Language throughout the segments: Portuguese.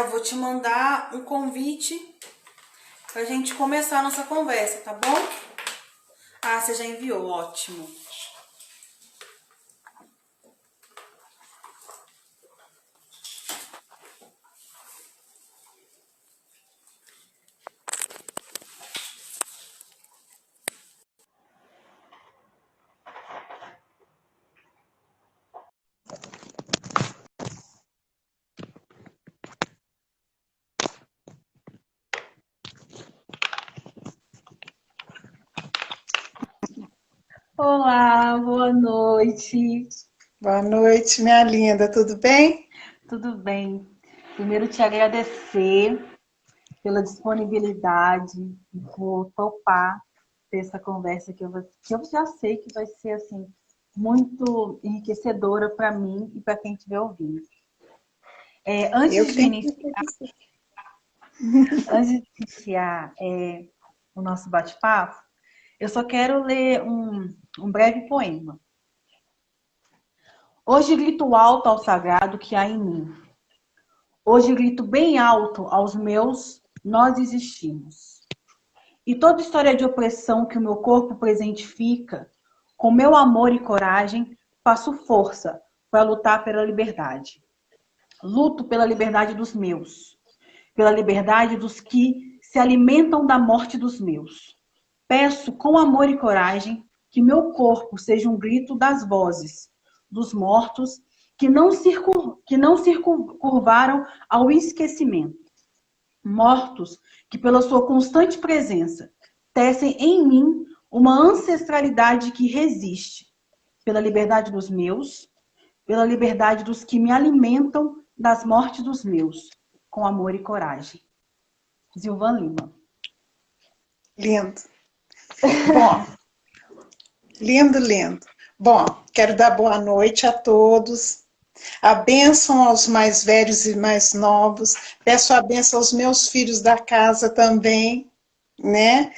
Vou te mandar um convite pra gente começar a nossa conversa, tá bom? Ah, você já enviou, ótimo. Olá, boa noite. Boa noite, minha linda, tudo bem? Tudo bem? Primeiro te agradecer pela disponibilidade por topar ter essa conversa que eu já sei que vai ser assim muito enriquecedora para mim e para quem estiver ouvindo. Eu Antes que de tenho que iniciar, agradecer. o nosso bate-papo, eu só quero ler um breve poema. Hoje grito alto ao sagrado que há em mim. Hoje grito bem alto aos meus, nós existimos. E toda história de opressão que o meu corpo presentifica, com meu amor e coragem, faço força para lutar pela liberdade. Luto pela liberdade dos meus, pela liberdade dos que se alimentam da morte dos meus. Peço com amor e coragem que meu corpo seja um grito das vozes dos mortos que não se curvaram ao esquecimento. Mortos que, pela sua constante presença, tecem em mim uma ancestralidade que resiste pela liberdade dos meus, pela liberdade dos que me alimentam das mortes dos meus, com amor e coragem. Zilvan Lima. Lindo. Bom, lindo, lindo. Bom, quero dar boa noite a todos. A bênção aos mais velhos e mais novos. Peço a bênção aos meus filhos da casa também, né?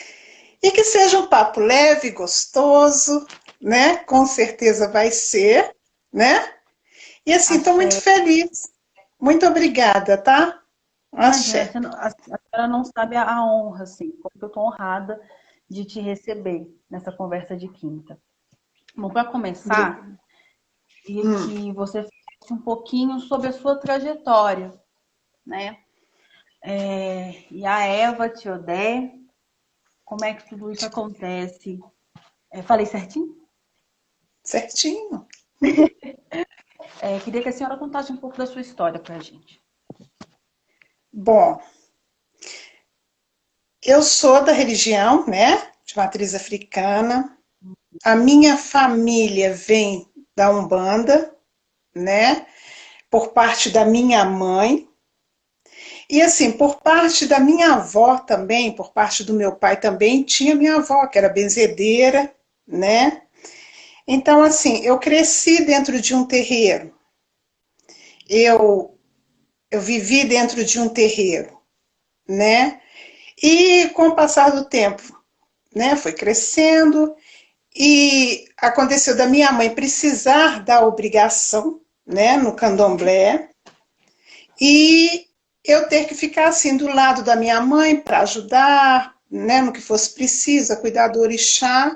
E que seja um papo leve, gostoso, né? Com certeza vai ser, né? E assim, estou muito Axé. feliz. Muito obrigada, tá? Imagina, Axé. a senhora não sabe a honra, assim, como eu estou honrada de te receber nessa conversa de quinta. Bom, para começar, Obrigada. queria que você falasse um pouquinho sobre a sua trajetória, né? E a Eva Teodé, como é que tudo isso acontece? Falei certinho? Certinho. Queria que a senhora contasse um pouco da sua história para a gente. Bom, eu sou da religião, né, de matriz africana. A minha família vem da Umbanda, né, por parte da minha mãe. E assim, por parte da minha avó também, por parte do meu pai também, tinha minha avó, que era benzedeira, né? Então, assim, eu cresci dentro de um terreiro. Eu, eu vivi dentro de um terreiro, né? E com o passar do tempo, né, foi crescendo. E aconteceu da minha mãe precisar da obrigação, né, no candomblé, e eu ter que ficar assim do lado da minha mãe para ajudar, né, no que fosse preciso, a cuidar do orixá,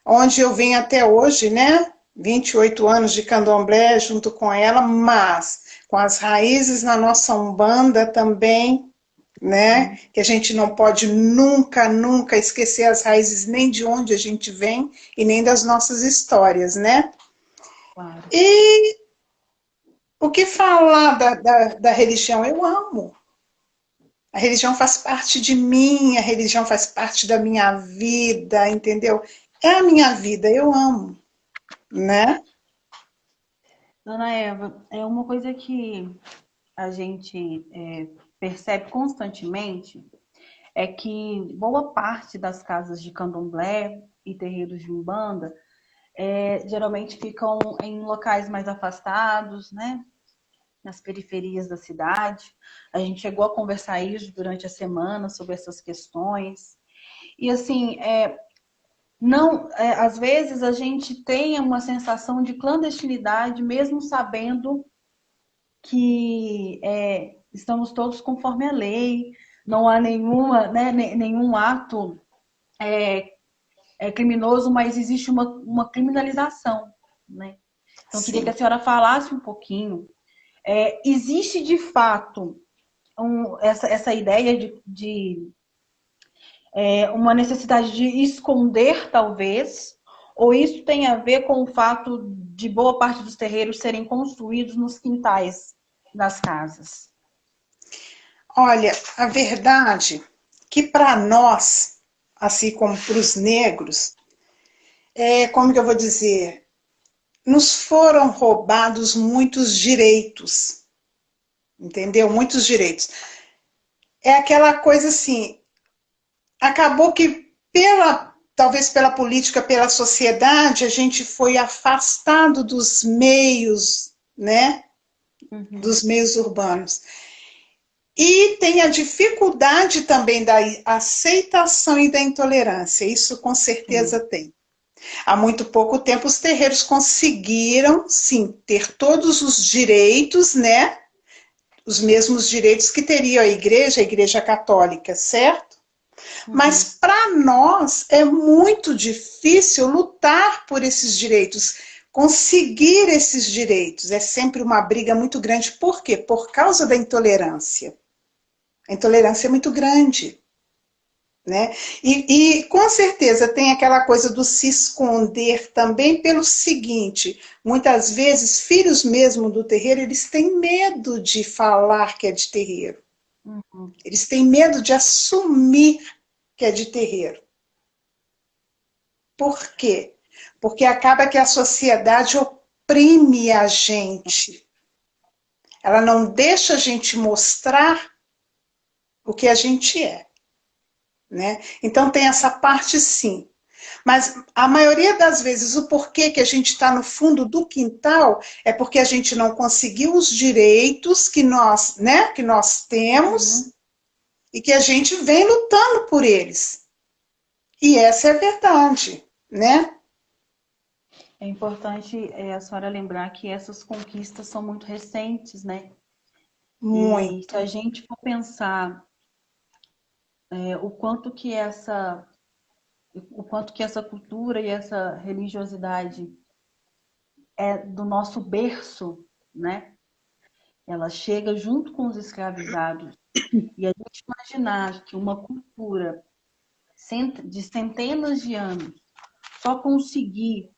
onde eu venho até hoje, né, 28 anos de candomblé junto com ela, mas com as raízes na nossa Umbanda também, né? Que a gente não pode nunca, nunca esquecer as raízes nem de onde a gente vem e nem das nossas histórias, né? Claro. E o que falar da religião? Eu amo. A religião faz parte de mim, a religião faz parte da minha vida, entendeu? É a minha vida, eu amo, né? Dona Eva, é uma coisa que a gente percebe constantemente é que boa parte das casas de candomblé e terreiros de umbanda geralmente ficam em locais mais afastados, né? Nas periferias da cidade. A gente chegou a conversar isso durante a semana sobre essas questões. E assim, não, às vezes a gente tem uma sensação de clandestinidade, mesmo sabendo que estamos todos conforme a lei, não há nenhum ato criminoso, mas existe uma criminalização, né? Então, eu queria que a Sim. senhora falasse um pouquinho. Existe, de fato, essa ideia de uma necessidade de esconder, talvez, ou isso tem a ver com o fato de boa parte dos terreiros serem construídos nos quintais das casas? Olha, a verdade que para nós, assim como para os negros, como que eu vou dizer, nos foram roubados muitos direitos, entendeu? Muitos direitos. É aquela coisa assim, acabou que talvez pela política, pela sociedade, a gente foi afastado dos meios, né? Dos meios urbanos. E tem a dificuldade também da aceitação e da intolerância, isso com certeza tem. Há muito pouco tempo os terreiros conseguiram, sim, ter todos os direitos, né? Os mesmos direitos que teria a Igreja Católica, certo? Mas para nós é muito difícil lutar por esses direitos, conseguir esses direitos. É sempre uma briga muito grande. Por quê? Por causa da intolerância. A intolerância é muito grande. Né? E com certeza tem aquela coisa do se esconder também pelo seguinte, muitas vezes filhos mesmo do terreiro, eles têm medo de falar que é de terreiro. Eles têm medo de assumir que é de terreiro. Por quê? Porque acaba que a sociedade oprime a gente. Ela não deixa a gente mostrar o que a gente é. Né? Então tem essa parte sim. Mas a maioria das vezes o porquê que a gente está no fundo do quintal é porque a gente não conseguiu os direitos que nós, né, que nós temos e que a gente vem lutando por eles. E essa é a verdade, né? É importante a senhora lembrar que essas conquistas são muito recentes, né? E Muito. se a gente for pensar o quanto que essa cultura e essa religiosidade é do nosso berço, né? Ela chega junto com os escravizados. E a gente imaginar que uma cultura de centenas de anos só conseguir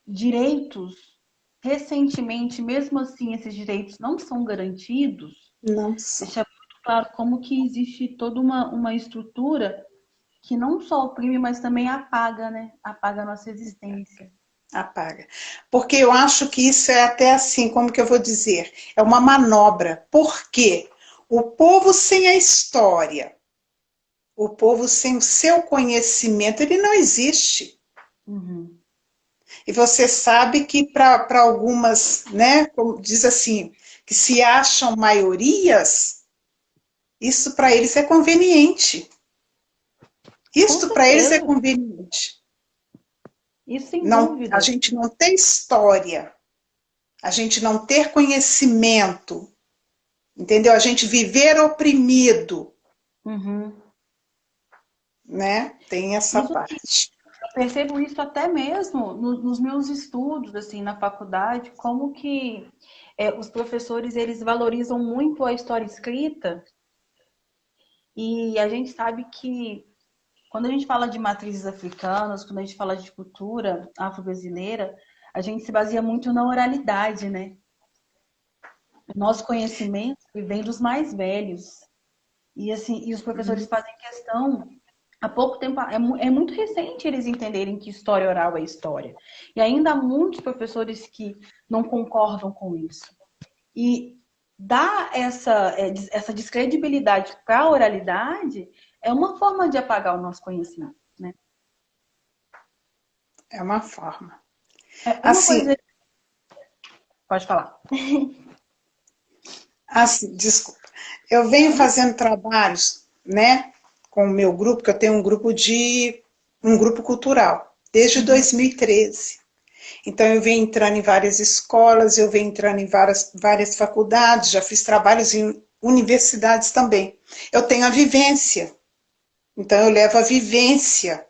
direitos recentemente, mesmo assim, esses direitos não são garantidos, Não são. deixa muito claro como que existe toda uma estrutura que não só oprime, mas também apaga, né? Apaga a nossa existência. Apaga. Porque eu acho que isso é até assim, como que eu vou dizer? É uma manobra. Por quê? O povo sem a história, o povo sem o seu conhecimento, ele não existe. E você sabe que para algumas, né, como diz assim, que se acham maiorias, isso para eles é conveniente. Isso para eles é conveniente. Isso sem Não, dúvida. a gente não ter história, a gente não ter conhecimento, entendeu? A gente viver oprimido, né? Tem essa Isso, parte. eu percebo isso até mesmo nos meus estudos, assim, na faculdade, como que os professores, eles valorizam muito a história escrita e a gente sabe que quando a gente fala de matrizes africanas, quando a gente fala de cultura afro-brasileira, a gente se baseia muito na oralidade, né? O nosso conhecimento vem dos mais velhos. E assim, e os professores fazem questão, há pouco tempo, é muito recente eles entenderem que história oral é história. E ainda há muitos professores que não concordam com isso. E dar essa descredibilidade para a oralidade é uma forma de apagar o nosso conhecimento, né? É uma forma. Uma Assim, coisa... Pode falar. assim, desculpa. Eu venho fazendo trabalhos, né, com o meu grupo, que eu tenho um grupo cultural, desde 2013. Então, eu venho entrando em várias escolas, eu venho entrando em várias faculdades, já fiz trabalhos em universidades também. Eu tenho a vivência, então eu levo a vivência,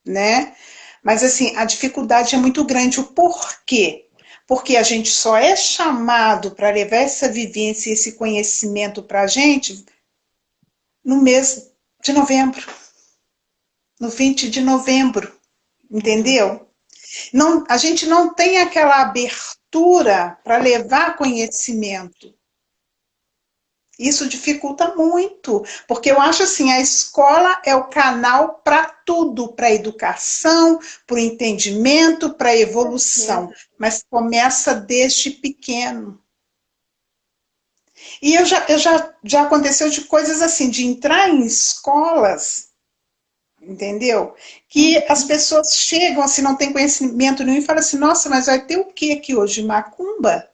né? Mas, assim, a dificuldade é muito grande. O porquê? Porque a gente só é chamado para levar essa vivência e esse conhecimento para a gente no mês de novembro, no 20 de novembro, entendeu? Não, a gente não tem aquela abertura para levar conhecimento. Isso dificulta muito, porque eu acho assim, a escola é o canal para tudo, para a educação, para o entendimento, para a evolução, mas começa desde pequeno. E já aconteceu de coisas assim, de entrar em escolas, entendeu? Que as pessoas chegam assim, não tem conhecimento nenhum e falam assim, nossa, mas vai ter o que aqui hoje? Macumba?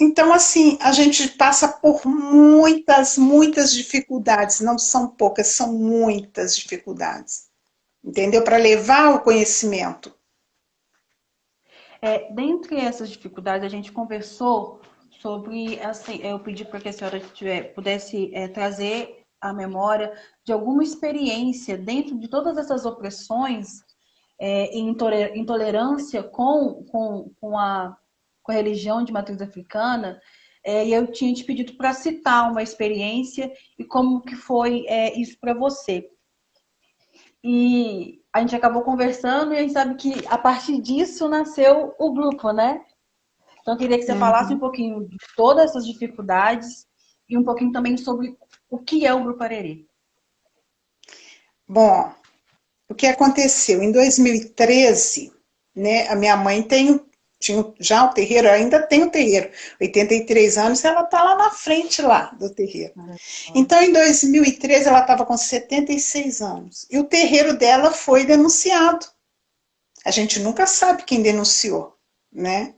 Então, assim, a gente passa por muitas dificuldades, não são poucas, são muitas dificuldades, entendeu? Para levar o conhecimento. Dentre essas dificuldades, a gente conversou sobre, assim, eu pedi para que a senhora pudesse trazer a memória de alguma experiência dentro de todas essas opressões e intolerância com a religião de matriz africana, e eu tinha te pedido para citar uma experiência e como que foi isso para você. E a gente acabou conversando e a gente sabe que a partir disso nasceu o grupo, né? Então eu queria que você falasse um pouquinho de todas essas dificuldades e um pouquinho também sobre o que é o Grupo Arerê. Bom, o que aconteceu? Em 2013, né, a minha mãe tinha já o terreiro, ainda tem o terreiro, 83 anos, ela está lá na frente lá do terreiro. Então, em 2013, ela estava com 76 anos. E o terreiro dela foi denunciado. A gente nunca sabe quem denunciou, né?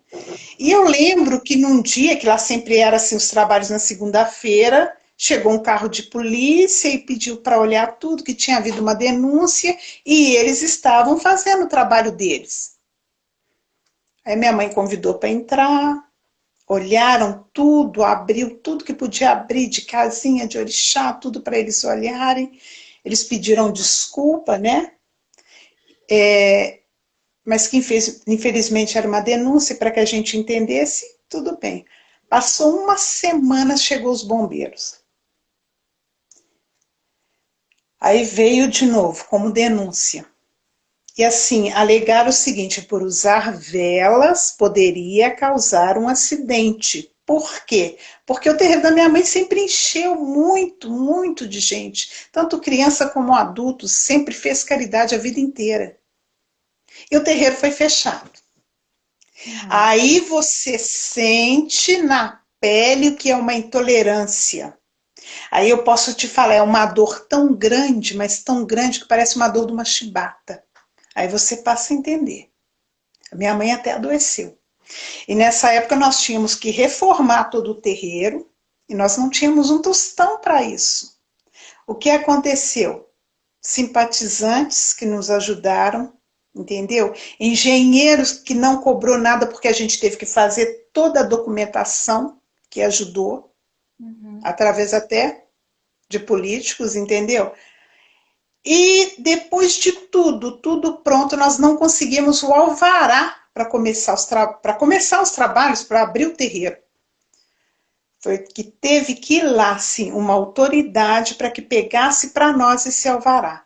E eu lembro que num dia, que lá sempre era assim, os trabalhos na segunda-feira, chegou um carro de polícia e pediu para olhar tudo, que tinha havido uma denúncia, e eles estavam fazendo o trabalho deles. Aí minha mãe convidou para entrar, olharam tudo, abriu tudo que podia abrir de casinha, de orixá, tudo para eles olharem. Eles pediram desculpa, né? Mas que infelizmente era uma denúncia para que a gente entendesse, tudo bem. Passou uma semana, chegou os bombeiros. Aí veio de novo, como denúncia. E assim, alegaram o seguinte, por usar velas poderia causar um acidente. Por quê? Porque o terreiro da minha mãe sempre encheu muito de gente. Tanto criança como adulto, sempre fez caridade a vida inteira. E o terreiro foi fechado. Aí você sente na pele o que é uma intolerância. Aí eu posso te falar, é uma dor tão grande, mas tão grande que parece uma dor de uma chibata. Aí você passa a entender. A minha mãe até adoeceu. E nessa época nós tínhamos que reformar todo o terreiro e nós não tínhamos um tostão para isso. O que aconteceu? Simpatizantes que nos ajudaram, entendeu? Engenheiros que não cobrou nada porque a gente teve que fazer toda a documentação que ajudou, através até de políticos, entendeu? E depois de tudo pronto, nós não conseguimos o alvará para começar os trabalhos, para abrir o terreiro. Foi que teve que ir lá, sim, uma autoridade para que pegasse para nós esse alvará.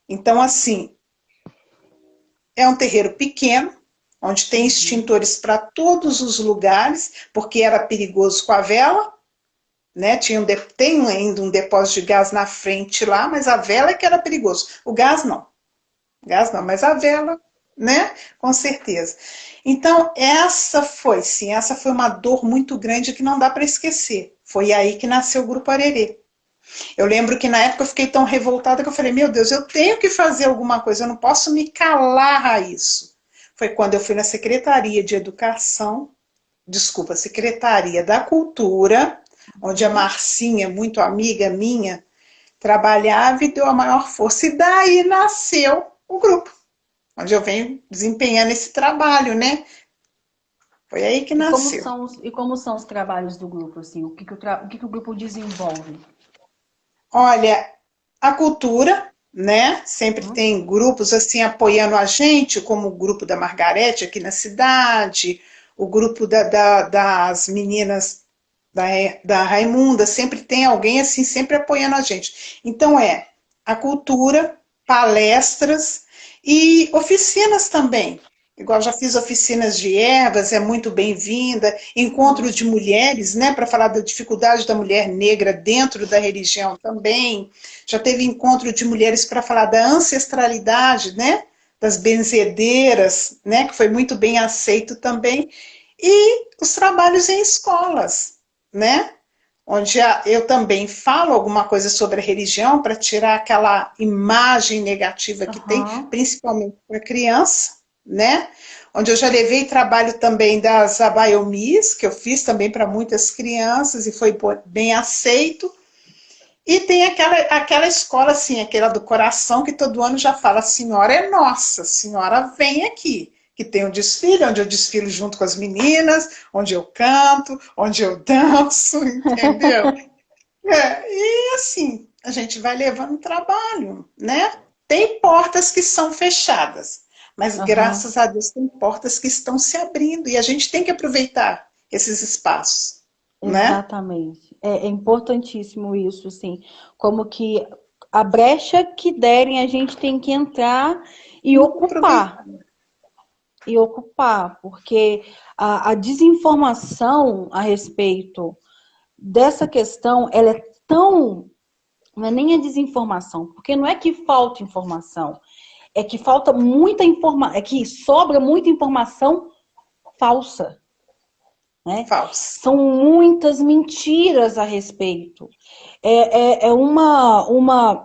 Então, assim, é um terreiro pequeno, onde tem extintores para todos os lugares, porque era perigoso com a vela, né? Tem ainda um depósito de gás na frente lá, mas a vela é que era perigoso. O gás não, mas a vela, né? Com certeza. Então, essa foi uma dor muito grande que não dá para esquecer. Foi aí que nasceu o Grupo Arerê. Eu lembro que na época eu fiquei tão revoltada que eu falei, meu Deus, eu tenho que fazer alguma coisa, eu não posso me calar a isso. Foi quando eu fui na Secretaria de Educação, Secretaria da Cultura, onde a Marcinha, muito amiga minha, trabalhava e deu a maior força. E daí nasceu o grupo, onde eu venho desempenhando esse trabalho, né? Foi aí que nasceu. Como são os trabalhos do grupo, assim? O que que o grupo desenvolve? Olha, a cultura, né? Sempre Hum? tem grupos assim apoiando a gente, como o grupo da Margarete aqui na cidade, o grupo das meninas da Raimunda, sempre tem alguém assim, sempre apoiando a gente. Então a cultura, palestras e oficinas também. Igual já fiz oficinas de ervas, é muito bem-vinda. Encontro de Nossa. mulheres, né, para falar da dificuldade da mulher negra dentro da religião também. Já teve encontro de mulheres para falar da ancestralidade, né, das benzedeiras, né, que foi muito bem aceito também. E os trabalhos em escolas, né? Onde eu também falo alguma coisa sobre a religião para tirar aquela imagem negativa que tem, Aham. principalmente para a criança, né? Onde eu já levei trabalho também das abaiomis, que eu fiz também para muitas crianças e foi bem aceito. E tem aquela escola, assim, aquela do coração, que todo ano já fala, a senhora é nossa, a senhora vem aqui. Que tem um desfile, onde eu desfilo junto com as meninas, onde eu canto, onde eu danço, entendeu? E assim, a gente vai levando trabalho, né? Tem portas que são fechadas, mas Aham. graças a Deus tem portas que estão se abrindo e a gente tem que aproveitar esses espaços, né? Exatamente. É importantíssimo isso, assim. Como que a brecha que derem, a gente tem que entrar e Tem que aproveitar. ocupar. E ocupar, porque a desinformação a respeito dessa questão, ela é tão. Não é nem a desinformação, porque não é que falta informação, é que falta muita informação, é que sobra muita informação falsa, né? Falso. São muitas mentiras a respeito.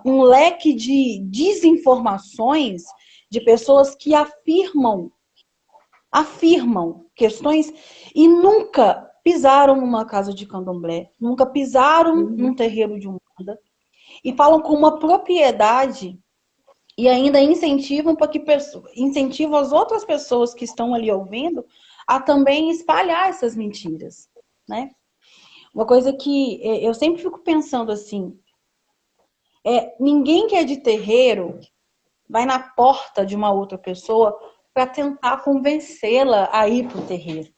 Um leque de desinformações de pessoas que afirmam questões e nunca pisaram numa casa de candomblé, nunca pisaram num Uhum. terreiro de umbanda e falam com uma propriedade e ainda incentivam para que incentivam as outras pessoas que estão ali ouvindo a também espalhar essas mentiras, né? Uma coisa que eu sempre fico pensando assim, ninguém que é de terreiro vai na porta de uma outra pessoa para tentar convencê-la a ir para o terreiro,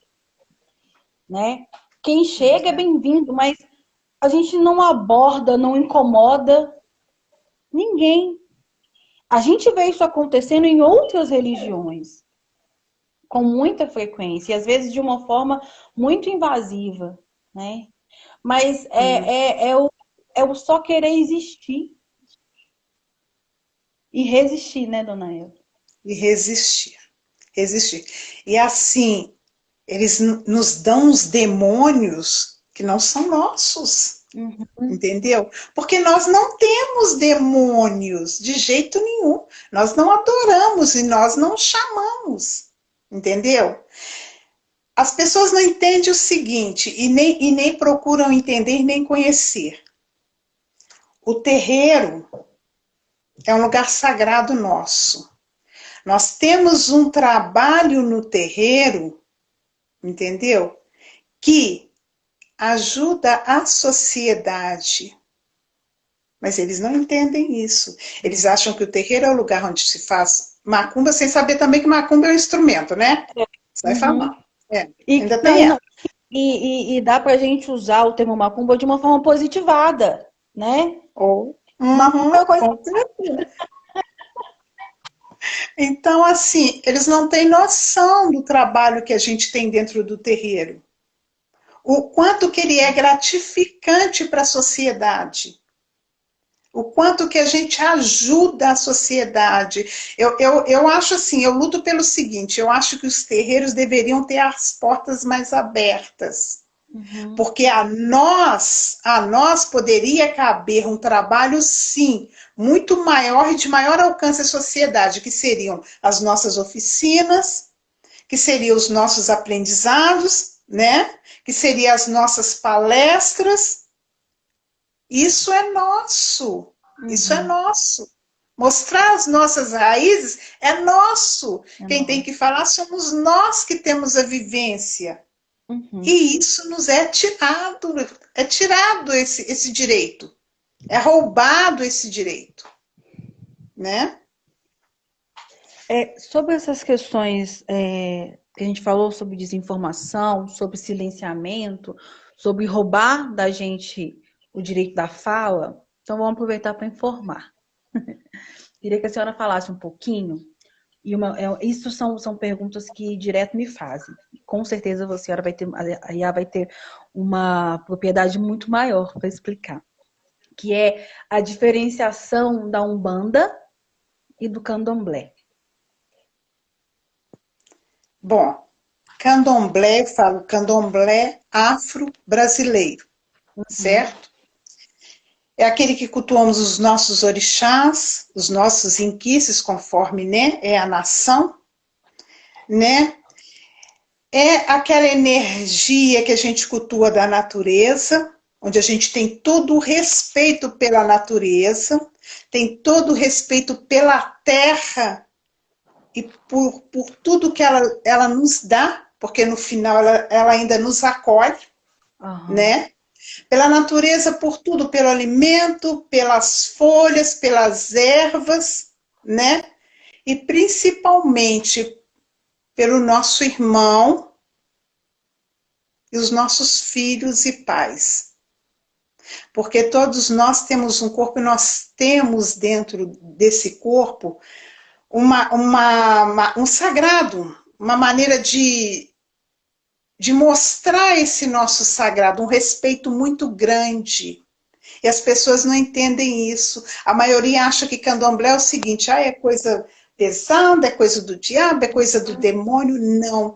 né? Quem chega é Exato. bem-vindo, mas a gente não aborda, não incomoda ninguém. A gente vê isso acontecendo em outras religiões, com muita frequência, e às vezes de uma forma muito invasiva, né? Mas é o só querer existir e resistir, né, dona Eva? E resistir. Resistir. E assim, eles nos dão os demônios que não são nossos, Uhum. entendeu? Porque nós não temos demônios de jeito nenhum. Nós não adoramos e nós não chamamos, entendeu? As pessoas não entendem o seguinte e nem procuram entender nem conhecer. O terreiro é um lugar sagrado nosso. Nós temos um trabalho no terreiro, entendeu? Que ajuda a sociedade. Mas eles não entendem isso. Eles acham que o terreiro é o lugar onde se faz macumba, sem saber também que macumba é um instrumento, né? Você vai Uhum. falar. É, E, ainda não, tem e, essa. não, e dá pra gente usar o termo macumba de uma forma positivada, né? Ou, Macumba é uma coisa. com certeza. Então, assim, eles não têm noção do trabalho que a gente tem dentro do terreiro. O quanto que ele é gratificante para a sociedade. O quanto que a gente ajuda a sociedade. Eu acho assim, eu luto pelo seguinte, eu acho que os terreiros deveriam ter as portas mais abertas. Uhum. Porque a nós poderia caber um trabalho, sim, muito maior e de maior alcance à sociedade, que seriam as nossas oficinas, que seriam os nossos aprendizados, né? Que seriam as nossas palestras. Isso é nosso. Isso é Uhum. nosso. Mostrar as nossas raízes é nosso. É Quem tem nóis. que falar somos nós que temos a vivência. Uhum. E isso nos é tirado esse direito. É roubado esse direito, né? Sobre essas questões que a gente falou sobre desinformação, sobre silenciamento, sobre roubar da gente o direito da fala, então vamos aproveitar para informar. Queria que a senhora falasse um pouquinho, isso são perguntas que direto me fazem. Com certeza a senhora vai ter uma propriedade muito maior para explicar, que é a diferenciação da Umbanda e do Candomblé. Bom, candomblé, eu falo candomblé afro-brasileiro, certo? É aquele que cultuamos os nossos orixás, os nossos inquices, conforme, né, é a nação, né? É aquela energia que a gente cultua da natureza, onde a gente tem todo o respeito pela natureza, tem todo o respeito pela terra e por tudo que ela nos dá, porque no final ela ainda nos acolhe, Aham. né? Pela natureza, por tudo, pelo alimento, pelas folhas, pelas ervas, né? E principalmente pelo nosso irmão e os nossos filhos e pais. Porque todos nós temos um corpo e nós temos dentro desse corpo um sagrado, uma maneira de mostrar esse nosso sagrado, um respeito muito grande. E as pessoas não entendem isso. A maioria acha que candomblé é o seguinte, é coisa pesada, é coisa do diabo, é coisa do demônio. Não.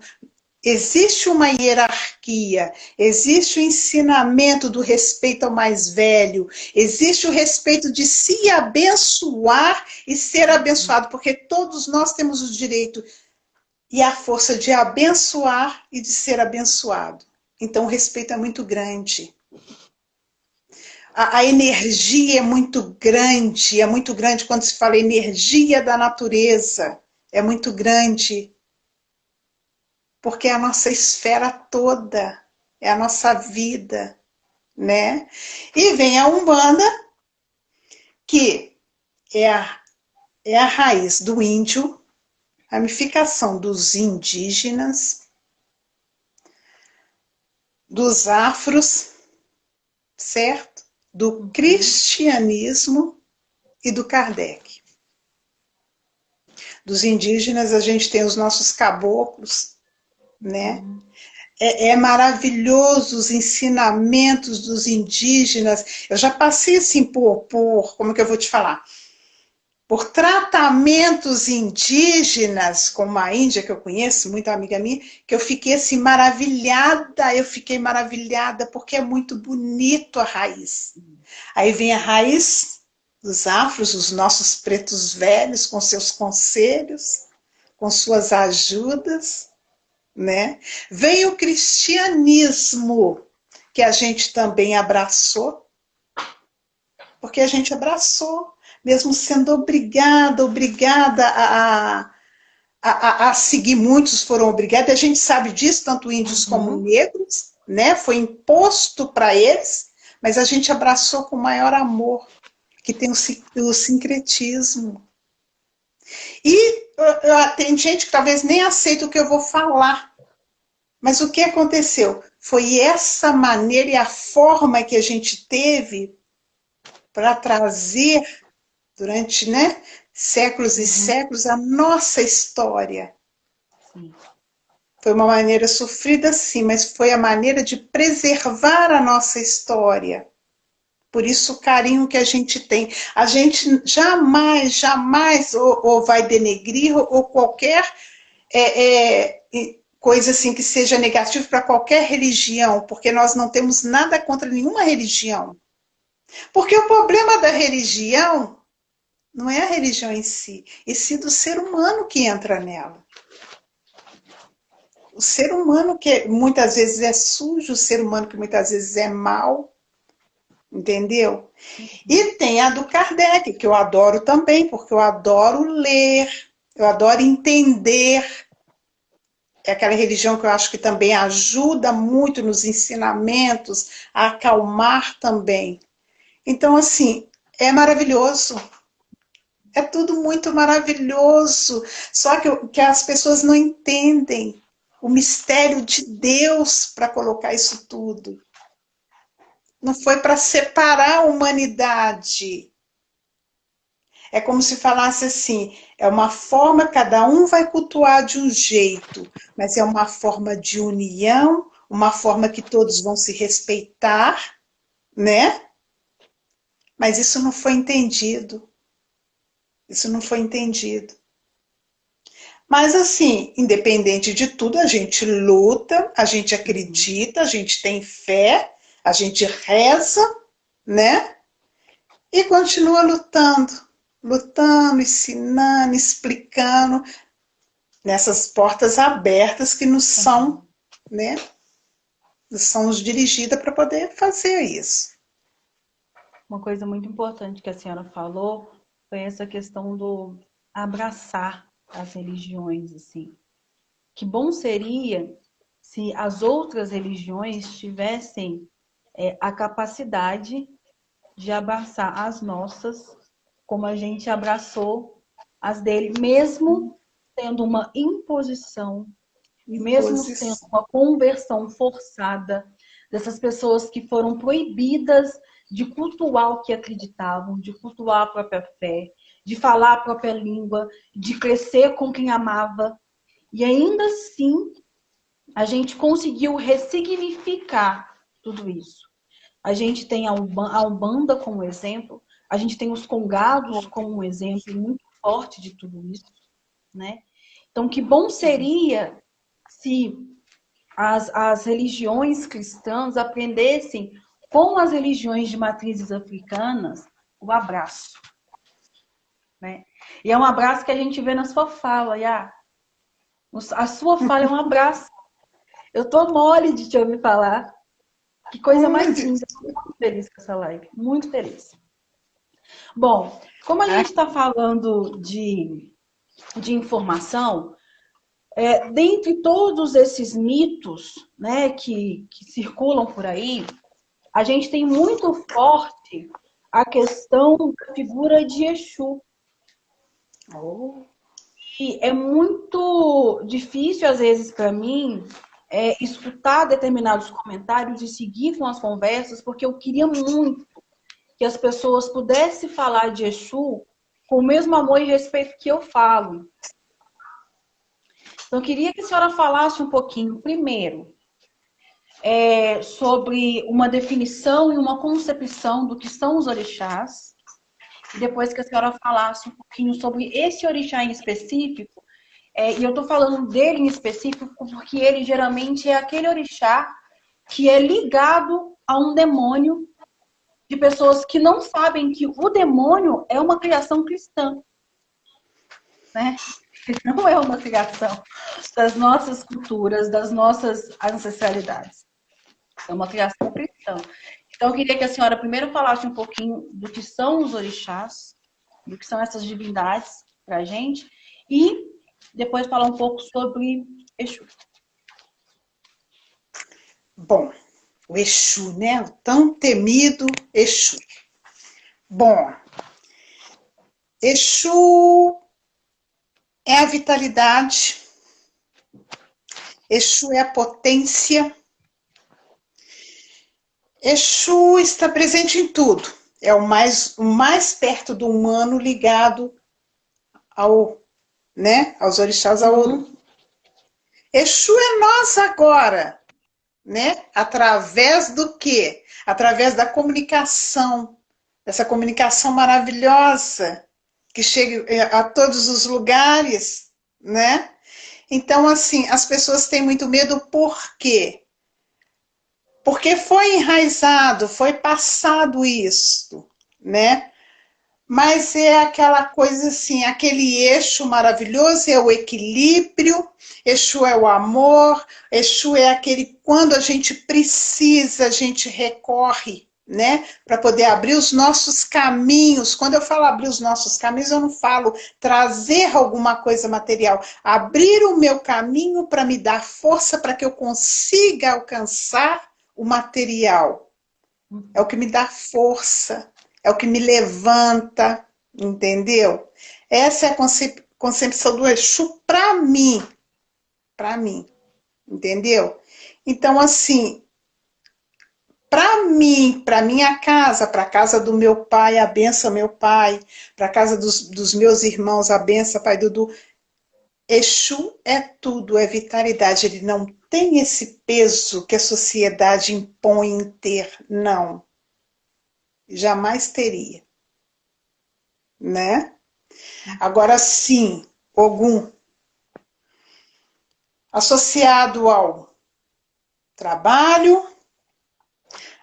Existe uma hierarquia, existe o ensinamento do respeito ao mais velho, existe o respeito de se abençoar e ser abençoado, porque todos nós temos o direito e a força de abençoar e de ser abençoado. Então o respeito é muito grande. A energia é muito grande quando se fala energia da natureza, é muito grande. Porque é a nossa esfera toda, é a nossa vida, né? E vem a Umbanda, que é a raiz do índio, ramificação dos indígenas, dos afros, certo? Do cristianismo e do Kardec. Dos indígenas a gente tem os nossos caboclos, né? É maravilhoso os ensinamentos dos indígenas. Eu já passei assim como que eu vou te falar? Por tratamentos indígenas, como uma índia que eu conheço, muita amiga minha, que eu fiquei assim maravilhada, porque é muito bonito a raiz. Aí vem a raiz dos afros, os nossos pretos velhos, com seus conselhos, com suas ajudas, né? Vem o cristianismo, que a gente também abraçou, porque a gente abraçou, mesmo sendo obrigada a seguir, muitos foram obrigados, a gente sabe disso, tanto índios como negros, né? Foi imposto para eles, mas a gente abraçou com o maior amor, que tem o sincretismo. E tem gente que talvez nem aceita o que eu vou falar. Mas o que aconteceu? Foi essa maneira e a forma que a gente teve para trazer, durante, né, séculos e séculos, a nossa história. Sim. Foi uma maneira sofrida, sim, mas foi a maneira de preservar a nossa história. Por isso o carinho que a gente tem. A gente jamais ou vai denegrir ou qualquer coisa assim que seja negativa para qualquer religião, porque nós não temos nada contra nenhuma religião. Porque o problema da religião não é a religião em si, e sim do ser humano que entra nela. O ser humano que muitas vezes é sujo, o ser humano que muitas vezes é mau, entendeu? E tem a do Kardec, que eu adoro também, porque eu adoro ler, eu adoro entender. É aquela religião que eu acho que também ajuda muito nos ensinamentos, a acalmar também. Então, assim, é maravilhoso. É tudo muito maravilhoso. Só que as pessoas não entendem o mistério de Deus para colocar isso tudo. Não foi para separar a humanidade. É como se falasse assim, é uma forma, cada um vai cultuar de um jeito, mas é uma forma de união, uma forma que todos vão se respeitar, né? Mas isso não foi entendido. Isso não foi entendido. Mas assim, independente de tudo, a gente luta, a gente acredita, a gente tem fé, a gente reza, né? E continua lutando, lutando, ensinando, explicando nessas portas abertas que nos são, né? Nos são dirigidas para poder fazer isso. Uma coisa muito importante que a senhora falou foi essa questão do abraçar as religiões, assim. Que bom seria se as outras religiões tivessem a capacidade de abraçar as nossas, como a gente abraçou as dele, mesmo tendo uma imposição, mesmo sendo uma conversão forçada dessas pessoas que foram proibidas de cultuar o que acreditavam, de cultuar a própria fé, de falar a própria língua, de crescer com quem amava. E ainda assim, a gente conseguiu ressignificar tudo isso. A gente tem a Umbanda como exemplo, a gente tem os Congados como um exemplo muito forte de tudo isso, né? Então, que bom seria se as religiões cristãs aprendessem com as religiões de matrizes africanas o abraço, né? E é um abraço que a gente vê na sua fala, Yá. A sua fala é um abraço. Eu tô mole de te ouvir falar. Que coisa mais linda. Estou muito feliz com essa live. Muito feliz. Bom, como a gente está falando de informação, dentre todos esses mitos, né, que circulam por aí, a gente tem muito forte a questão da figura de Exu. E é muito difícil, às vezes, para mim, escutar determinados comentários e seguir com as conversas, porque eu queria muito que as pessoas pudessem falar de Exu com o mesmo amor e respeito que eu falo. Então, eu queria que a senhora falasse um pouquinho, primeiro, sobre uma definição e uma concepção do que são os orixás, e depois que a senhora falasse um pouquinho sobre esse orixá em específico, e eu estou falando dele em específico porque ele geralmente é aquele orixá que é ligado a um demônio, de pessoas que não sabem que o demônio é uma criação cristã, né? Não é uma criação das nossas culturas, das nossas ancestralidades. É uma criação cristã. Então, eu queria que a senhora primeiro falasse um pouquinho do que são os orixás, do que são essas divindades para a gente, e depois falar um pouco sobre Exu. Bom, o Exu, né? O tão temido Exu. Bom, Exu é a vitalidade, Exu é a potência, Exu está presente em tudo. É o mais perto do humano ligado aos orixás, ao Oru. Exu é nós agora, né? Através do quê? Através da comunicação, dessa comunicação maravilhosa que chega a todos os lugares, né? Então, assim, as pessoas têm muito medo, por quê? Porque foi enraizado, foi passado isso, né? Mas é aquela coisa assim, aquele eixo maravilhoso, é o equilíbrio, Exu é o amor, Exu é aquele, quando a gente precisa, a gente recorre, né? Para poder abrir os nossos caminhos. Quando eu falo abrir os nossos caminhos, eu não falo trazer alguma coisa material. Abrir o meu caminho para me dar força para que eu consiga alcançar o material. É o que me dá força, é o que me levanta, entendeu? Essa é a concepção do Exu para mim, entendeu? Então, assim, para mim, para minha casa, para a casa do meu pai, a benção meu pai, para a casa dos meus irmãos, a benção pai Dudu. Exu é tudo, é vitalidade. Ele não tem esse peso que a sociedade impõe em ter, não. Jamais teria, né? Agora sim, Ogum, associado ao trabalho,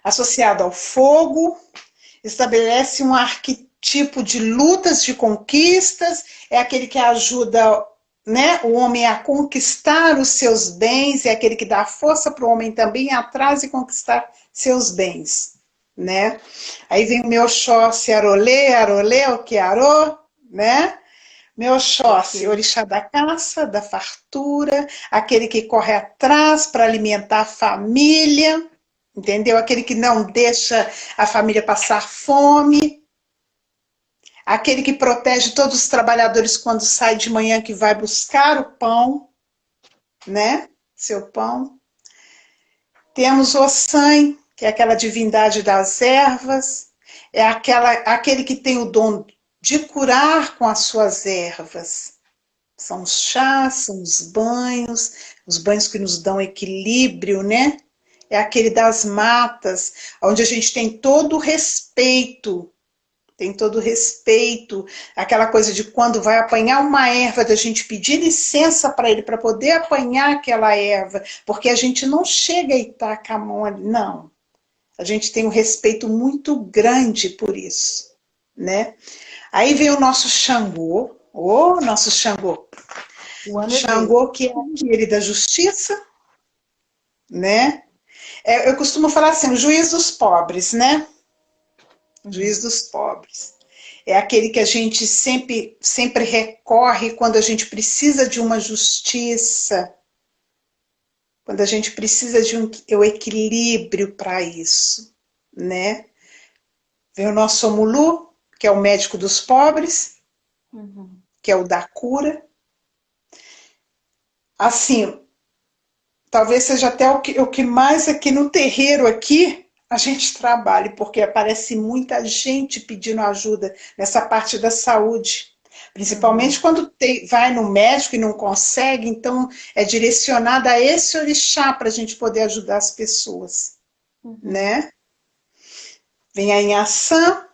associado ao fogo, estabelece um arquetipo de lutas, de conquistas, é aquele que ajuda, né, o homem a conquistar os seus bens, é aquele que dá força para o homem também ir atrás e conquistar seus bens, né? Aí vem o meu Oxóssi, Arolê, Arolê, o que arô, né? Meu Oxóssi, orixá da caça, da fartura, aquele que corre atrás para alimentar a família, entendeu? Aquele que não deixa a família passar fome, aquele que protege todos os trabalhadores quando sai de manhã, que vai buscar o pão, né? Seu pão. Temos o Ossan, que é aquela divindade das ervas, é aquele que tem o dom de curar com as suas ervas. São os chás, são os banhos que nos dão equilíbrio, né? É aquele das matas, onde a gente tem todo o respeito, aquela coisa de quando vai apanhar uma erva, da gente pedir licença para ele, para poder apanhar aquela erva, porque a gente não chega e taca a mão ali, não. A gente tem um respeito muito grande por isso, né? Aí vem o nosso Xangô, nosso Xangô. Xangô, que é aquele da justiça, né? Eu costumo falar assim, o juiz dos pobres, né? O juiz dos pobres. É aquele que a gente sempre recorre quando a gente precisa de uma justiça, quando a gente precisa de um equilíbrio para isso, né? Vem o nosso Omulu, que é o médico dos pobres, que é o da cura. Assim, talvez seja até o que mais aqui no terreiro aqui a gente trabalhe, porque aparece muita gente pedindo ajuda nessa parte da saúde. Principalmente quando vai no médico e não consegue, então é direcionada a esse orixá para a gente poder ajudar as pessoas, né? Vem a Inhaçã,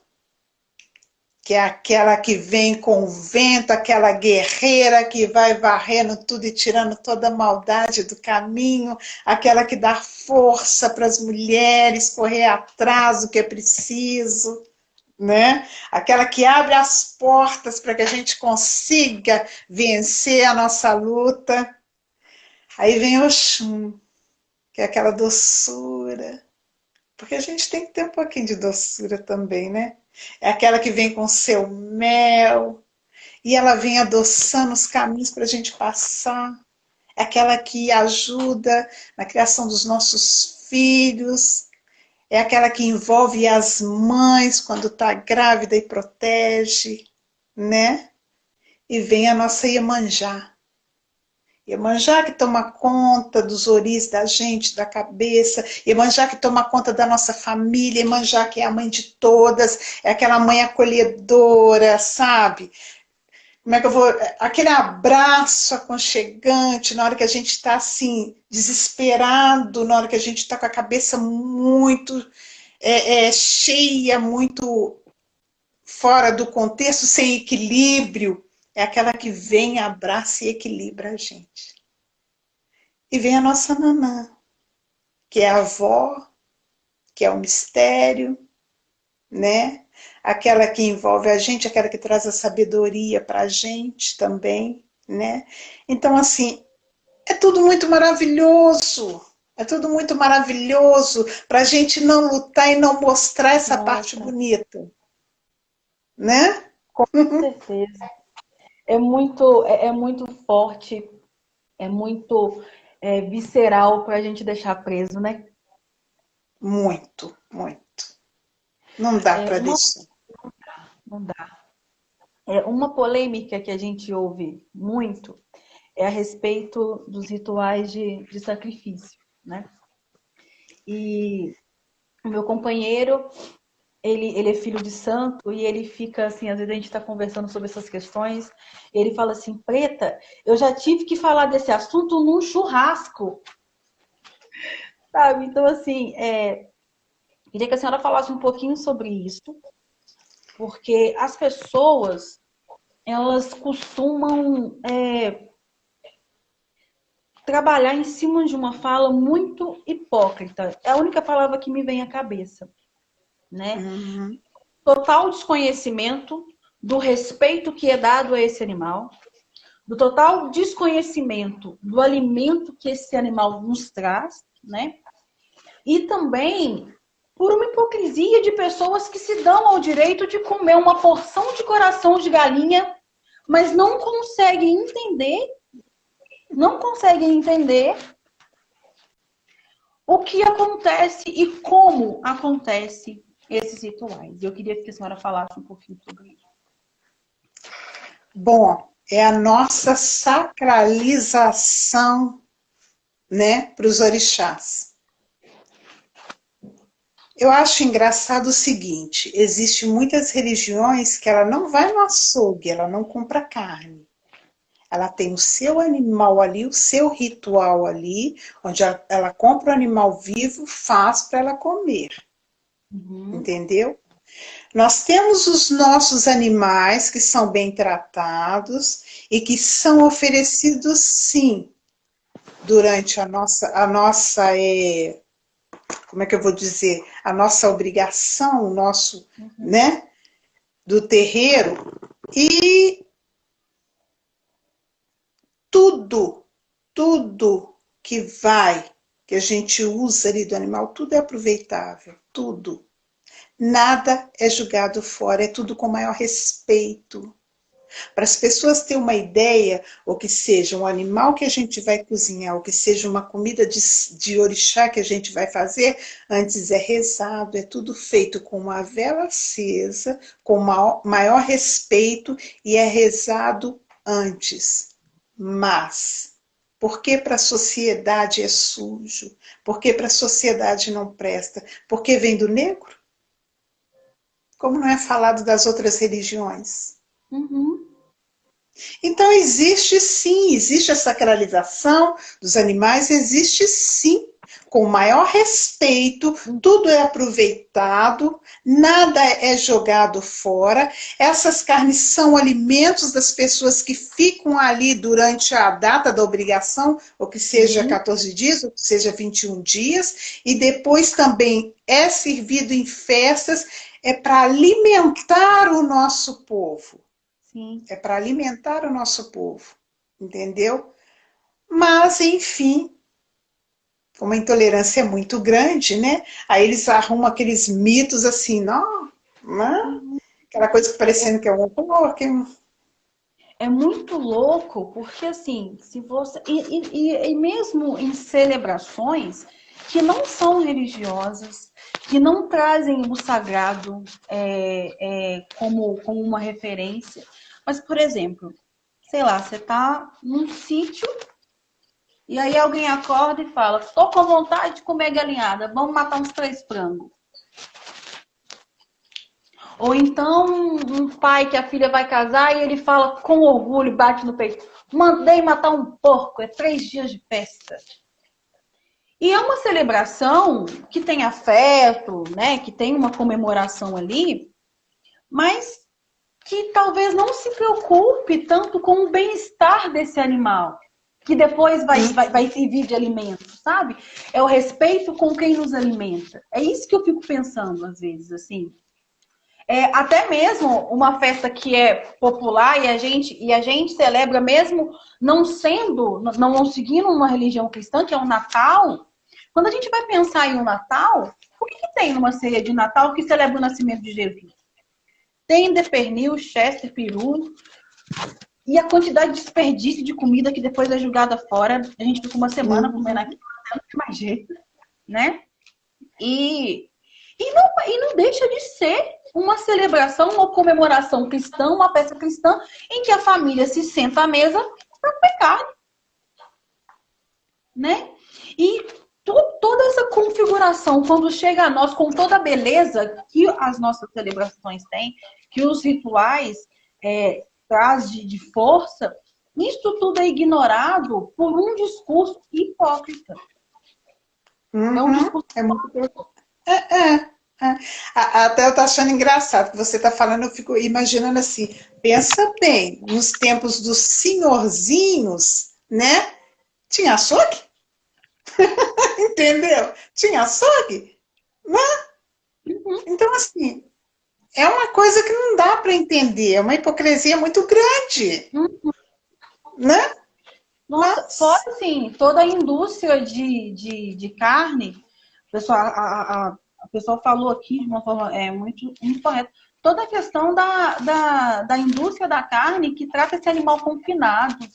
que é aquela que vem com o vento, aquela guerreira que vai varrendo tudo e tirando toda a maldade do caminho, aquela que dá força para as mulheres correr atrás do que é preciso, né? Aquela que abre as portas para que a gente consiga vencer a nossa luta. Aí vem Oxum, que é aquela doçura, porque a gente tem que ter um pouquinho de doçura também, né? É aquela que vem com seu mel, e ela vem adoçando os caminhos para a gente passar. É aquela que ajuda na criação dos nossos filhos. É aquela que envolve as mães quando está grávida e protege, né? E vem a nossa Iemanjá. Iemanjá que toma conta dos oris da gente, da cabeça, Iemanjá que toma conta da nossa família, Iemanjá que é a mãe de todas, é aquela mãe acolhedora, sabe? Como é que eu vou... Aquele abraço aconchegante na hora que a gente está assim, desesperado, na hora que a gente está com a cabeça muito cheia, muito fora do contexto, sem equilíbrio. É aquela que vem, abraça e equilibra a gente. E vem a nossa Nanã, que é a avó, que é o mistério, né? Aquela que envolve a gente, aquela que traz a sabedoria para a gente também, né? Então, assim, é tudo muito maravilhoso, É tudo muito maravilhoso para a gente não lutar e não mostrar essa parte Nossa, bonita, né? com certeza. É muito forte, é muito visceral para a gente deixar preso, né? Muito, muito. Não dá É para uma, deixar. não dá. É uma polêmica que a gente ouve muito é a respeito dos rituais de sacrifício, né? E o meu companheiro, ele é filho de santo e ele fica assim, às vezes a gente está conversando sobre essas questões, e ele fala assim, Preta, eu já tive que falar desse assunto num churrasco, sabe? Então, assim, queria que a senhora falasse um pouquinho sobre isso, porque as pessoas, elas costumam trabalhar em cima de uma fala muito hipócrita. É a única palavra que me vem à cabeça, né? Uhum. Total desconhecimento do respeito que é dado a esse animal, do total desconhecimento do alimento que esse animal nos traz, né? E também por uma hipocrisia de pessoas que se dão ao direito de comer uma porção de coração de galinha, mas não conseguem entender o que acontece e como acontece esses rituais. Eu queria que a senhora falasse um pouquinho sobre isso. Bom, é a nossa sacralização, né, para os orixás. Eu acho engraçado o seguinte, existem muitas religiões que ela não vai no açougue, ela não compra carne. Ela tem o seu animal ali, o seu ritual ali, onde ela compra o animal vivo, faz para ela comer, Uhum. entendeu? Nós temos os nossos animais que são bem tratados e que são oferecidos, sim, durante como é que eu vou dizer, a nossa obrigação, o nosso, né, do terreiro, e tudo, tudo que a gente usa ali do animal, tudo é aproveitável, tudo. Nada é jogado fora, é tudo com maior respeito. Para as pessoas terem uma ideia, ou que seja um animal que a gente vai cozinhar, ou que seja uma comida de orixá que a gente vai fazer, antes é rezado, é tudo feito com uma vela acesa, com maior respeito, e é rezado antes. Mas, por que para a sociedade é sujo? Por que para a sociedade não presta? Porque vem do negro? Como não é falado das outras religiões? Uhum. Então existe sim, existe a sacralização dos animais, existe sim, com o maior respeito, tudo é aproveitado, nada é jogado fora. Essas carnes são alimentos das pessoas que ficam ali durante a data da obrigação, ou que seja Sim, 14 dias, ou que seja 21 dias, e depois também é servido em festas, é para alimentar o nosso povo. sim. É para alimentar o nosso povo, entendeu? Mas, enfim, como a intolerância é muito grande, né? Aí eles arrumam aqueles mitos assim, não, né? Aquela coisa que É, parecendo que é um horror, que é muito louco, porque assim, se você. E mesmo em celebrações que não são religiosas, que não trazem o sagrado como uma referência. Mas, por exemplo, sei lá, você tá num sítio e aí alguém acorda e fala: tô com vontade de comer galinhada, vamos matar uns 3 frangos. Ou então um pai que a filha vai casar e ele fala com orgulho, bate no peito: mandei matar um porco, é 3 dias de festa. E é uma celebração que tem afeto, né? Que tem uma comemoração ali, mas que talvez não se preocupe tanto com o bem-estar desse animal, que depois vai servir de alimento, sabe? É o respeito com quem nos alimenta. É isso que eu fico pensando às vezes, assim. Até mesmo uma festa que é popular e a gente celebra mesmo não seguindo uma religião cristã, que é o Natal, Quando a gente vai pensar em um Natal, o que tem numa ceia de Natal que celebra o nascimento de Jesus? Tem pernil, chester, peru, e a quantidade de desperdício de comida que depois é jogada fora. A gente fica uma semana comendo aquilo, não tem mais jeito, né? E não deixa de ser uma celebração, uma comemoração cristã, uma festa cristã, em que a família se senta à mesa para comer carne, né? E toda essa configuração, quando chega a nós, com toda a beleza que as nossas celebrações têm, que os rituais traz de força, isso tudo é ignorado por um discurso hipócrita. É um discurso muito... Até eu tô achando engraçado que você tá falando, eu fico imaginando assim, pensa bem, nos tempos dos senhorzinhos, né? Tinha açougue? Entendeu? Tinha açougue? Né? Então, assim, é uma coisa que não dá para entender, é uma hipocrisia muito grande, né? Nossa, fora assim, toda a indústria de carne, pessoal, a pessoa falou aqui de uma forma muito correta, toda a questão da indústria da carne que trata esse animal confinado,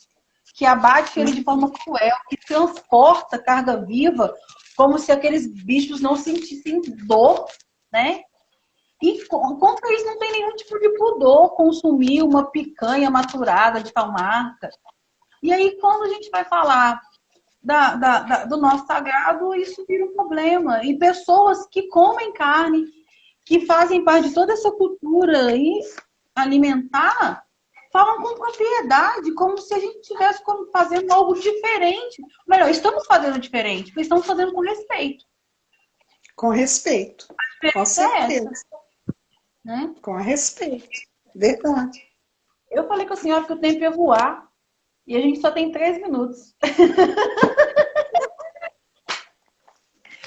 que abate ele de forma cruel, que transporta carga viva, como se aqueles bichos não sentissem dor, né? E contra isso não tem nenhum tipo de pudor consumir uma picanha maturada de tal marca. E aí, quando a gente vai falar do nosso sagrado, isso vira um problema. E pessoas que comem carne, que fazem parte de toda essa cultura e alimentar, falam com propriedade, como se a gente estivesse fazendo algo diferente. Melhor, estamos fazendo diferente, porque estamos fazendo com respeito. Com respeito, com certeza. Né? Com respeito, verdade. Eu falei com a senhora que o tempo ia voar e a gente só tem 3 minutos.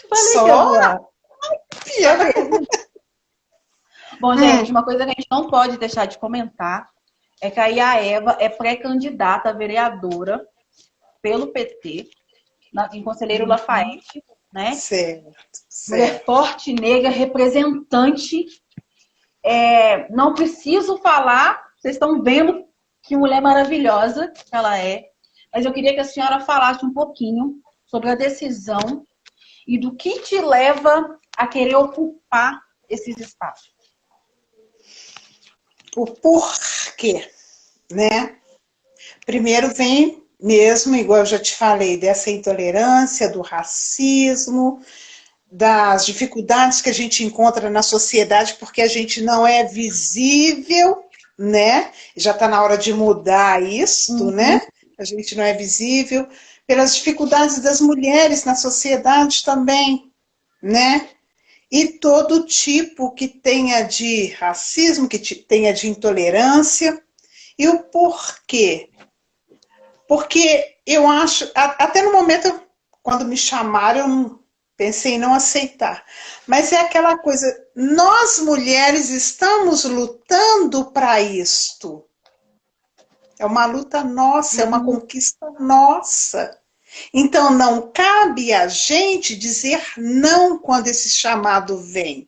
Falei só? Que ia voar. Bom, gente, uma coisa que a gente não pode deixar de comentar é que aí a Eva é pré-candidata a vereadora pelo PT, em Conselheiro Lafayette, né? Certo. Mulher forte, negra, representante. Não preciso falar, vocês estão vendo que mulher maravilhosa que ela é. Mas eu queria que a senhora falasse um pouquinho sobre a decisão e do que te leva a querer ocupar esses espaços. O porquê, né? Primeiro vem mesmo, igual eu já te falei, dessa intolerância, do racismo, das dificuldades que a gente encontra na sociedade porque a gente não é visível, né? Já está na hora de mudar isto, né? A gente não é visível, pelas dificuldades das mulheres na sociedade também, né? E todo tipo que tenha de racismo, que tenha de intolerância. E o porquê? Porque eu acho, até no momento, quando me chamaram, eu não pensei em não aceitar. Mas é aquela coisa, nós mulheres estamos lutando para isto. É uma luta nossa, é uma conquista nossa. Então, não cabe a gente dizer não quando esse chamado vem.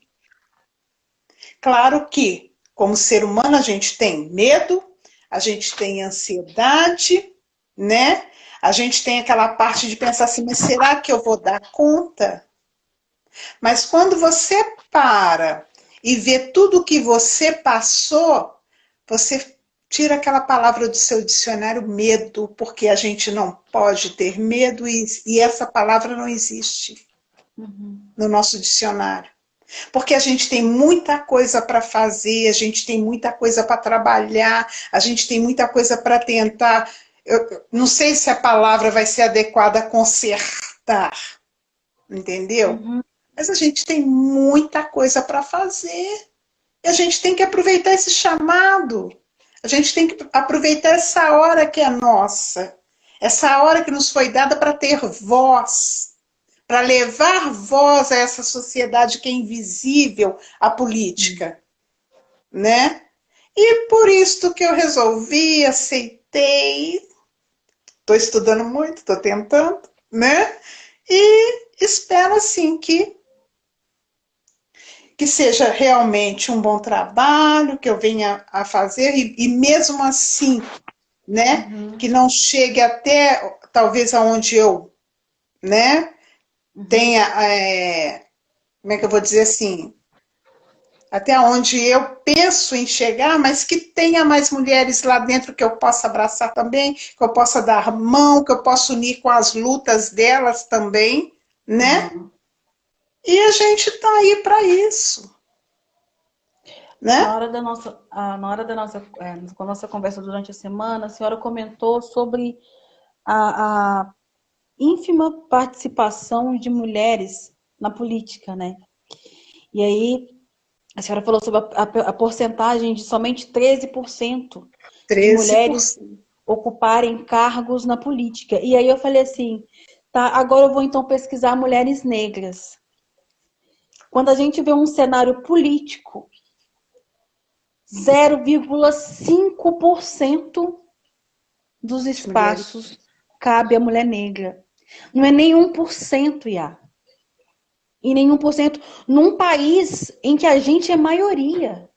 Claro que, como ser humano, a gente tem medo, a gente tem ansiedade, né? A gente tem aquela parte de pensar assim, mas será que eu vou dar conta? Mas quando você para e vê tudo que você passou, você tira aquela palavra do seu dicionário, medo, porque a gente não pode ter medo e essa palavra não existe no nosso dicionário. Porque a gente tem muita coisa para fazer, a gente tem muita coisa para trabalhar, a gente tem muita coisa para tentar. Eu não sei se a palavra vai ser adequada a consertar, entendeu? Mas a gente tem muita coisa para fazer. E a gente tem que aproveitar esse chamado. A gente tem que aproveitar essa hora que é nossa. Essa hora que nos foi dada para ter voz. Para levar voz a essa sociedade que é invisível, a política. Né? E por isso que eu resolvi, aceitei. Estou estudando muito, estou tentando, né? espero assim que seja realmente um bom trabalho, que eu venha a fazer, e mesmo assim, né, que não chegue até, talvez, aonde eu, né, tenha, como é que eu vou dizer assim, até onde eu penso em chegar, mas que tenha mais mulheres lá dentro que eu possa abraçar também, que eu possa dar mão, que eu possa unir com as lutas delas também, né? E a gente tá aí para isso, Na né? hora da nossa, com a nossa conversa durante a semana, a senhora comentou sobre a ínfima participação de mulheres na política, né? E aí, a senhora falou sobre a porcentagem de somente 13% de mulheres 13%. ocuparem cargos na política. E aí eu falei assim, tá, agora eu vou então pesquisar mulheres negras. Quando a gente vê um cenário político, 0,5% dos De mulheres. espaços cabe à mulher negra. Não é nem 1%, Iá. E nem 1% num país em que a gente é maioria.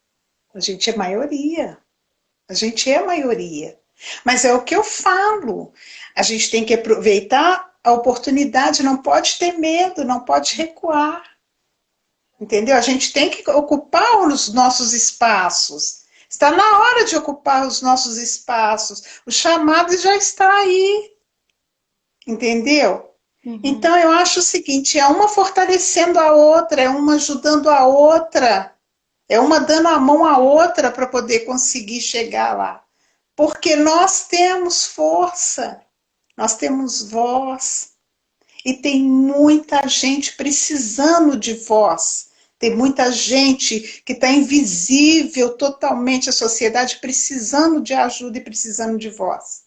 A gente é maioria. A gente é maioria. Mas é o que eu falo. A gente tem que aproveitar a oportunidade, não pode ter medo, não pode recuar. Entendeu? A gente tem que ocupar os nossos espaços. Está na hora de ocupar os nossos espaços. O chamado já está aí. Entendeu? Então eu acho o seguinte, é uma fortalecendo a outra, é uma ajudando a outra, é uma dando a mão à outra para poder conseguir chegar lá. Porque nós temos força, nós temos voz, e tem muita gente precisando de voz. Tem muita gente que está invisível totalmente à sociedade, precisando de ajuda e precisando de voz.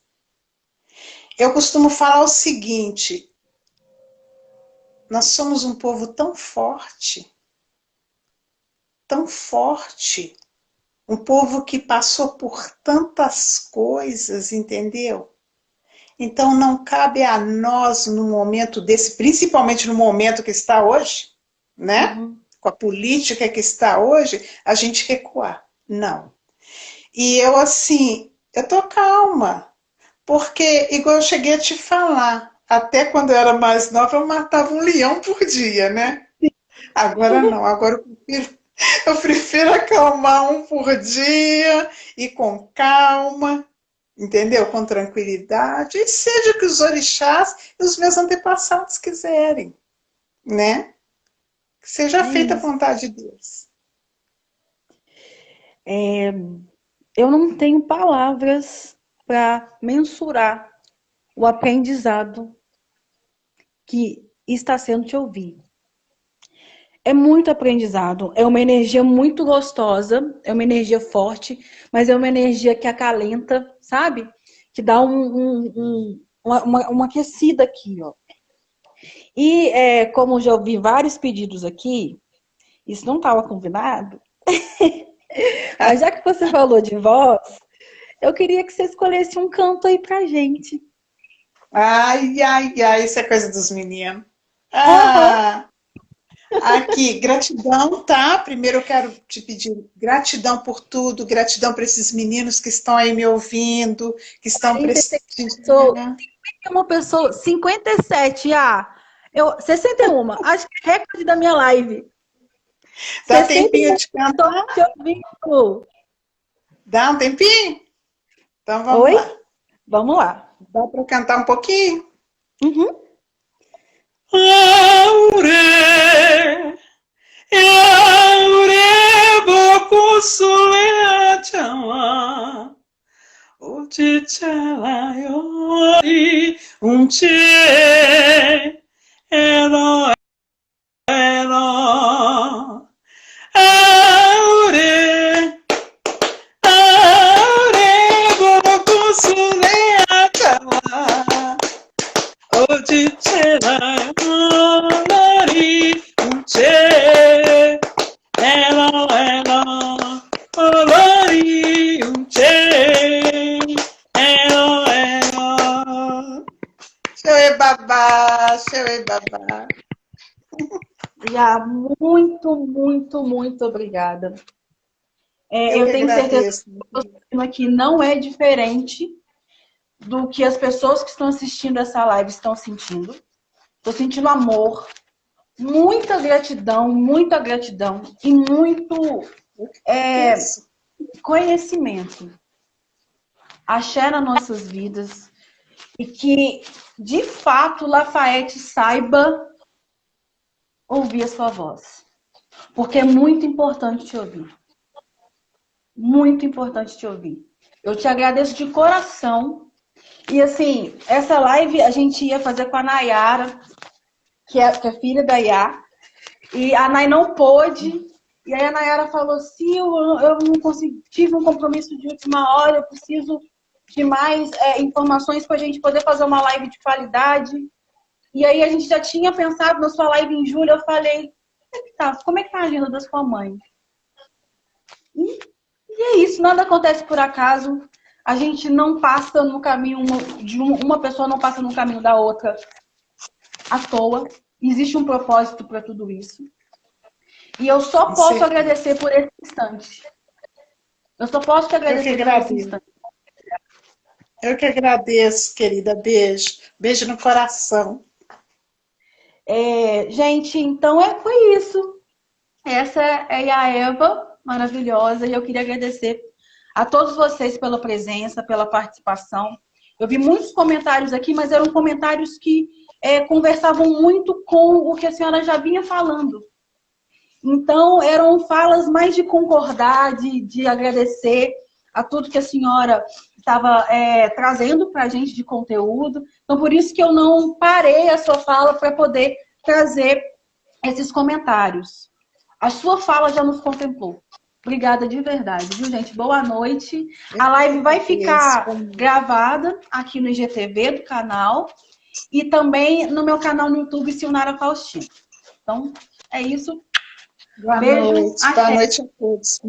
Eu costumo falar o seguinte, nós somos um povo tão forte, um povo que passou por tantas coisas, entendeu? Então não cabe a nós no momento desse, principalmente no momento que está hoje, né? Com a política que está hoje, a gente recuar. Não. E eu assim, eu tô calma, porque igual eu cheguei a te falar, até quando eu era mais nova eu matava um leão por dia, né? Agora não, agora eu prefiro acalmar um por dia e com calma, entendeu? Com tranquilidade, e seja o que os orixás e os meus antepassados quiserem, né? Que seja feita a vontade de Deus. Eu não tenho palavras para mensurar o aprendizado que está sendo te ouvir. É muito aprendizado, é uma energia muito gostosa, é uma energia forte, mas é uma energia que acalenta, sabe? Que dá uma aquecida aqui, ó. E como já ouvi vários pedidos aqui, isso não estava combinado, mas já que você falou de voz, eu queria que você escolhesse um canto aí pra gente. Ai, ai, ai, isso é coisa dos meninos. Ah, aqui, gratidão, tá? Primeiro eu quero te pedir gratidão por tudo, gratidão para esses meninos que estão aí me ouvindo, que estão prestigiando. Uma pessoa, 57, 61, acho que é recorde da minha live. Dá tempinho de cantar? Dá um tempinho? Então vamos lá. Vamos lá. Dá para cantar um pouquinho? Aure, boku sule chama, o chichala yori, che, ero, boku sule chama. Xeuê babá, xeuê babá. Já, muito, muito, muito obrigada. Eu Eu que tenho certeza agradeço. que aqui não é diferente do que as pessoas que estão assistindo essa live estão sentindo. Estou sentindo amor, muita gratidão e muito Isso. conhecimento. Axé nas nossas vidas e que, de fato, Lafayette saiba ouvir a sua voz. Porque é muito importante te ouvir. Muito importante te ouvir. Eu te agradeço de coração. E assim, essa live a gente ia fazer com a Nayara, que é filha da Iá. E a Nay não pôde. E aí a Nayara falou assim, eu não consegui, tive um compromisso de última hora, eu preciso de mais informações para a gente poder fazer uma live de qualidade. E aí a gente já tinha pensado na sua live em julho, eu falei, como é que tá a agenda da sua mãe? E é isso, nada acontece por acaso. A gente não passa no caminho, uma pessoa não passa no caminho da outra à toa. Existe um propósito para tudo isso. E eu só posso agradecer por esse instante. Eu só posso te agradecer por esse instante. Eu que agradeço, querida. Beijo. Beijo no coração. Gente, então foi isso. Essa é a Eva, maravilhosa, e eu queria agradecer a todos vocês pela presença, pela participação. Eu vi muitos comentários aqui, mas eram comentários que conversavam muito com o que a senhora já vinha falando. Então, eram falas mais de concordar, de agradecer a tudo que a senhora estava trazendo para a gente de conteúdo. Então, por isso que eu não parei a sua fala para poder trazer esses comentários. A sua fala já nos contemplou. Obrigada de verdade, viu, gente? Boa noite. A live vai ficar gravada aqui no IGTV do canal e também no meu canal no YouTube, Silnara Faustino. Então, é isso. Boa Beijo. noite. Boa noite a todos.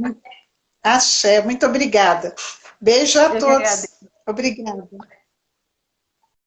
Axé, muito obrigada. Beijo a todos. Obrigada.